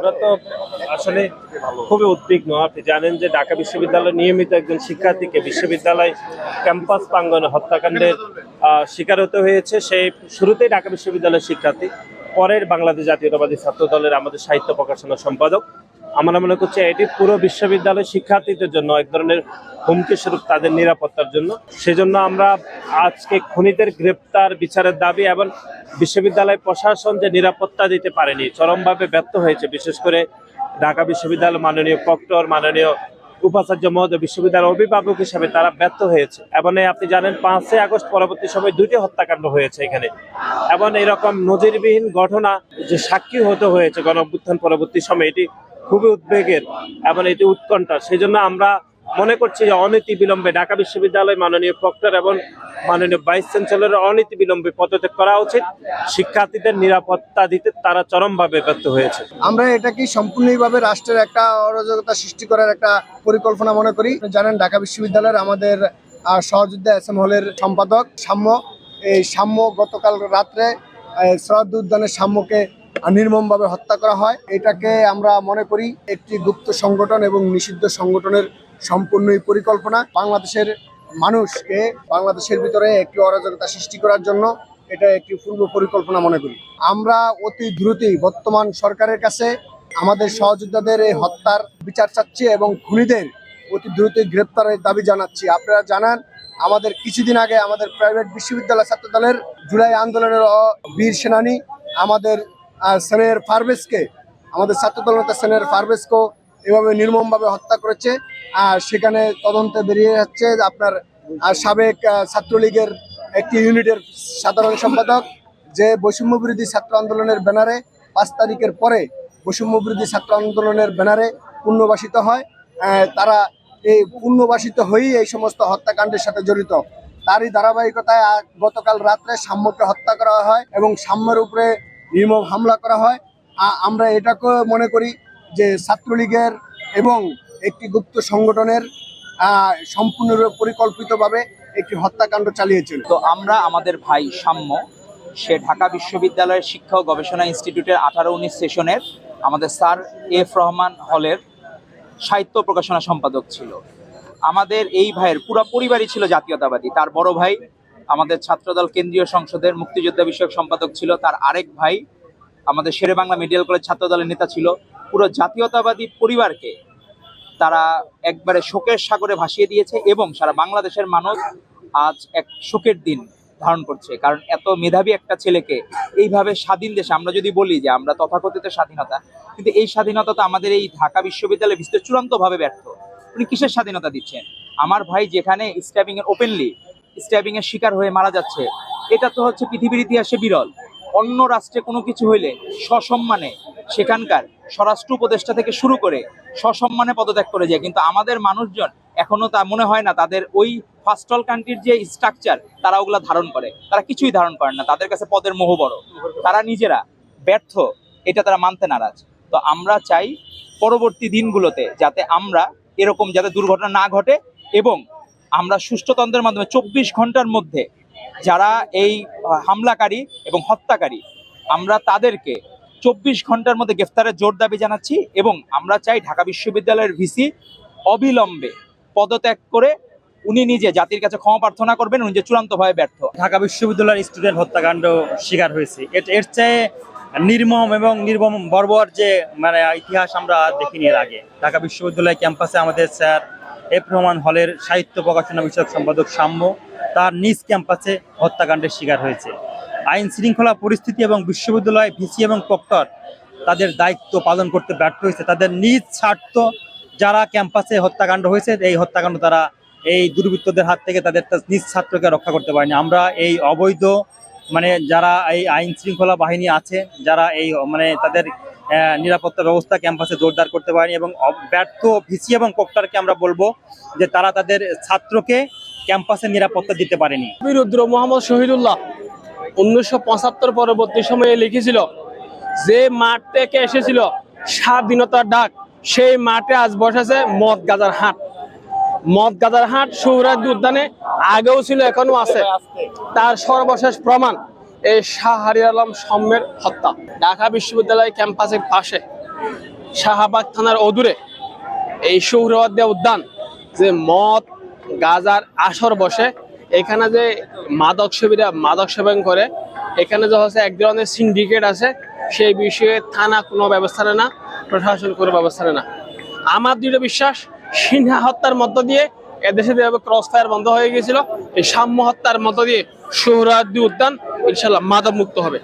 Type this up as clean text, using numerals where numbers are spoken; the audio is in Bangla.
আমরা তো আসলে খুবই উদ্বিগ্ন। আপনি জানেন যে ঢাকা বিশ্ববিদ্যালয় নিয়মিত একজন শিক্ষার্থীকে বিশ্ববিদ্যালয় ক্যাম্পাস প্রাঙ্গণে হত্যাকাণ্ডের শিকার হতে হয়েছে। সেই শুরুতেই ঢাকা বিশ্ববিদ্যালয়ের শিক্ষার্থী, পরের বাংলাদেশ জাতীয়তাবাদী ছাত্র দলের আমাদের সাহিত্য প্রকাশনা সম্পাদক। আমরা মনে করছি এটি পুরো বিশ্ববিদ্যালয় শিক্ষার্থীদের জন্য এক ধরনের হুমকি স্বরূপ, তাদের নিরাপত্তার জন্য। সেজন্য আমরা আজকে খুনিদের গ্রেপ্তার, বিচারের দাবি এবং বিশ্ববিদ্যালয় প্রশাসন যে নিরাপত্তা দিতে পারেনি, চরমভাবে ব্যর্থ হয়েছে। বিশেষ করে ঢাকা বিশ্ববিদ্যালয় মাননীয় প্রক্টর, মাননীয় উপাচার্য মহোদয়, বিশ্ববিদ্যালয়ের অভিভাবক হিসাবে তারা ব্যর্থ হয়েছে। এবং আপনি জানেন 5ই আগস্ট পরবর্তী সময় 2টি হত্যাকাণ্ড হয়েছে এখানে, এবং এরকম নজিরবিহীন ঘটনা যে সাক্ষী হতে হয়েছে গণ অভ্যুত্থান পরবর্তী সময়, এটি খুবই উদ্বেগের এবং এটি উৎকণ্ঠা। সেই জন্য আমরা মনে করছি যে অনতি বিলম্বে ঢাকা বিশ্ববিদ্যালয় মাননীয় প্রক্টর এবং মাননীয় ভাইস চ্যান্সেলরের অনতি বিলম্বে পদত্যাগ করা উচিত। শিক্ষার্থীদের নিরাপত্তা দিতে তারা চরমভাবে ব্যর্থ হয়েছে। আমরা এটাকে সম্পূর্ণভাবে রাষ্ট্রের একটা অরাজকতা সৃষ্টি করার একটা পরিকল্পনা মনে করি। জানেন ঢাকা বিশ্ববিদ্যালয়ের আমাদের সহযোদ্ধা এস এম হলের সম্পাদক সাম্য, এই সাম্য গতকাল রাত্রে সরাদ উদ্যানের সাম্যকে নির্মমভাবে হত্যা করা হয়। এটাকে আমরা মনে করি একটি গুপ্ত সংগঠন এবং নিষিদ্ধ সংগঠনের সম্পূর্ণই পরিকল্পনা। বাংলাদেশের মানুষকে বাংলাদেশের ভিতরে একটি অরাজকতা সৃষ্টি করার জন্য এটা একটি পূর্ব পরিকল্পনা মনে করি। আমরা অতি দ্রুতই বর্তমান সরকারের কাছে আমাদের সহযোদ্ধাদের এই হত্যার বিচার চাচ্ছি এবং খুনিদের অতি দ্রুতই গ্রেপ্তারের দাবি জানাচ্ছি। আপনারা জানান, আমাদের কিছুদিন আগে আমাদের প্রাইভেট বিশ্ববিদ্যালয় ছাত্র দলের জুলাই আন্দোলনের বীর সেনানী আমাদের সেনের ফারভেজকে, আমাদের ছাত্রদল নেতা সেনের ফারভেজকেও এভাবে নির্মমভাবে হত্যা করেছে। সেখানে তদন্তে বেরিয়ে যাচ্ছে আপনার সাবেক ছাত্রলীগের একটি ইউনিটের সাধারণ সম্পাদক, যে বৈষম্য বিরোধী ছাত্র আন্দোলনের ব্যানারে 5 তারিখের পরে বৈষম্য বিরোধী ছাত্র আন্দোলনের ব্যানারে পুনর্বাসিত হয়। তারা এই পুনর্বাসিত হয়েই এই সমস্ত হত্যাকাণ্ডের সাথে জড়িত। তারই ধারাবাহিকতায় গতকাল রাত্রে সাম্যকে হত্যা করা হয় এবং সাম্যের উপরে নির্মম হামলা করা হয়। আমরা এটাকে মনে করি যে ছাত্রলীগের এবং একটি গুপ্ত সংগঠনের সম্পূর্ণ পরিকল্পিতভাবে একটি হত্যাকাণ্ড চালিয়েছিল। তো আমরা আমাদের ভাই সাম্য, সে ঢাকা বিশ্ববিদ্যালয়ের শিক্ষা ও গবেষণা ইনস্টিটিউটের 18-19 সেশনের আমাদের স্যার এফ রহমান হলের সাহিত্য প্রকাশনা সম্পাদক ছিল। আমাদের এই ভাইয়ের পুরো পরিবারই ছিল জাতীয়তাবাদী। তার বড় ভাই আমাদের ছাত্রদল কেন্দ্রীয় সংসদের মুক্তিযোদ্ধা বিষয়ক সম্পাদক ছিল। তার আরেক ভাই আমাদের শেরে বাংলা মেডিকেল কলেজ ছাত্রদলের নেতা ছিল। পুরো জাতীয়তাবাদী পরিবারকে তারা একবারে শোকের সাগরে ভাসিয়ে দিয়েছে এবং সারা বাংলাদেশের মানুষ আজ এক শোকের দিন ধারণ করছে। কারণ এত মেধাবী একটা ছেলেকে এইভাবে স্বাধীন দেশে, আমরা যদি বলি যে আমরা তথাকথিত স্বাধীনতা, কিন্তু এই স্বাধীনতা তো আমাদের এই ঢাকা বিশ্ববিদ্যালয়ে বিস্তৃত চূড়ান্তভাবে ব্যর্থ। উনি কিসের স্বাধীনতা দিচ্ছেন? আমার ভাই যেখানে স্ট্যাবিং এর ওপেনলি স্ট্যাবিং এর শিকার হয়ে মারা যাচ্ছে, এটা তো হচ্ছে পৃথিবীর ইতিহাসে বিরল। অন্য রাষ্ট্রে কোনো কিছু হইলে সসম্মানে সেখানকার স্বরাষ্ট্র উপদেষ্টা থেকে শুরু করে সসম্মানে পদত্যাগ করে যায়, কিন্তু আমাদের মানুষজন এখনো তা মনে হয় না তাদের ওই ফার্স্ট ওয়ার্ল্ড কান্ট্রির যে স্ট্রাকচার তারা ওগুলা ধারণ করে। তারা কিছুই ধারণ করেন না, তাদের কাছে পদের মোহ বড়, তারা নিজেরা ব্যর্থ, এটা তারা মানতে নারাজ। তো আমরা চাই পরবর্তী দিনগুলোতে যাতে আমরা এরকম যাতে দুর্ঘটনা না ঘটে এবং আমরা সুষ্ঠুতন্ত্রের মাধ্যমে 24 ঘন্টার মধ্যে যারা এই হামলাকারী এবং হত্যাকারী, আমরা তাদেরকে 24 ঘন্টার মধ্যে গ্রেফতারের জোর দাবি জানাচ্ছি। এবং আমরা চাই ঢাকা বিশ্ববিদ্যালয়ের ভিসি অবিলম্বে পদত্যাগ করে উনি নিজে জাতির কাছে ক্ষমা প্রার্থনা করবেন, উনি যে চূড়ান্তভাবে ব্যর্থ। ঢাকা বিশ্ববিদ্যালয়ের স্টুডেন্ট হত্যাকাণ্ড শিকার হয়েছে, এর চেয়ে নির্মম এবং নির্মম বর্বর যে ইতিহাস আমরা দেখিনি এর আগে। ঢাকা বিশ্ববিদ্যালয় ক্যাম্পাসে আমাদের স্যার এফ রহমান হলের সাহিত্য প্রকাশনা বিষয়ক সম্পাদক সাম্য তার নিজ ক্যাম্পাসে হত্যাকাণ্ডের শিকার হয়েছে। আইন শৃঙ্খলা পরিস্থিতি এবং বিশ্ববিদ্যালয় ভিসি এবং প্রক্টর তাদের দায়িত্ব পালন করতে ব্যর্থ হয়েছে। তাদের নিজ স্বার্থ, যারা ক্যাম্পাসে হত্যাকাণ্ড হয়েছে এই হত্যাকাণ্ড তারা এই দুর্বৃত্তদের হাত থেকে তাদের নিজ ছাত্রকে রক্ষা করতে পারেনি। আমরা এই অবৈধ যারা এই আইন শৃঙ্খলা বাহিনী আছে, যারা এই তাদের নিরাপত্তা ব্যবস্থা ক্যাম্পাসে জোরদার করতে পারেনি এবং ব্যর্থ ভিসি এবং প্রক্টরকে আমরা বলবো যে তারা তাদের ছাত্রকে ক্যাম্পাসে নিরাপত্তা দিতে পারেনি। রুদ্র মোহাম্মদ শহীদুল্লাহ 1975 পরবর্তী সময়ে লিখেছিল যে মাঠ থেকে এসেছিল স্বাধীনতার ডাক, সেই মাঠে আজ বসেছে মদ গাজার হাট। মদ গাজার হাট সোহরাওয়ার্দী উদ্যানে আগেও ছিল, এখনো আছে। তার সর্বশেষ প্রমাণ এই শাহরিয়ার আলম সাম্যের হত্যা। ঢাকা বিশ্ববিদ্যালয় ক্যাম্পাসের পাশে শাহবাগ থানার অদূরে এই সোহরাওয়ার্দী উদ্যান যে মদ গাজার আসর বসে, এখানে যে মাদক সেবীরা মাদক সেবন করে, এখানে যে হচ্ছে এক ধরনের সিন্ডিকেট আছে, সেই বিষয়ে থানা কোনো ব্যবস্থা নেয় না, প্রশাসন কোনো ব্যবস্থা নেয় না। আমার দৃঢ় বিশ্বাস সিনহা হত্যার মধ্য দিয়ে এদেশে যেভাবে ক্রস ফায়ার বন্ধ হয়ে গিয়েছিল, এই সাম্য হত্যার মধ্য দিয়ে সোহরাওয়ার্দী উদ্যান ইনশাল্লাহ মাদক মুক্ত হবে।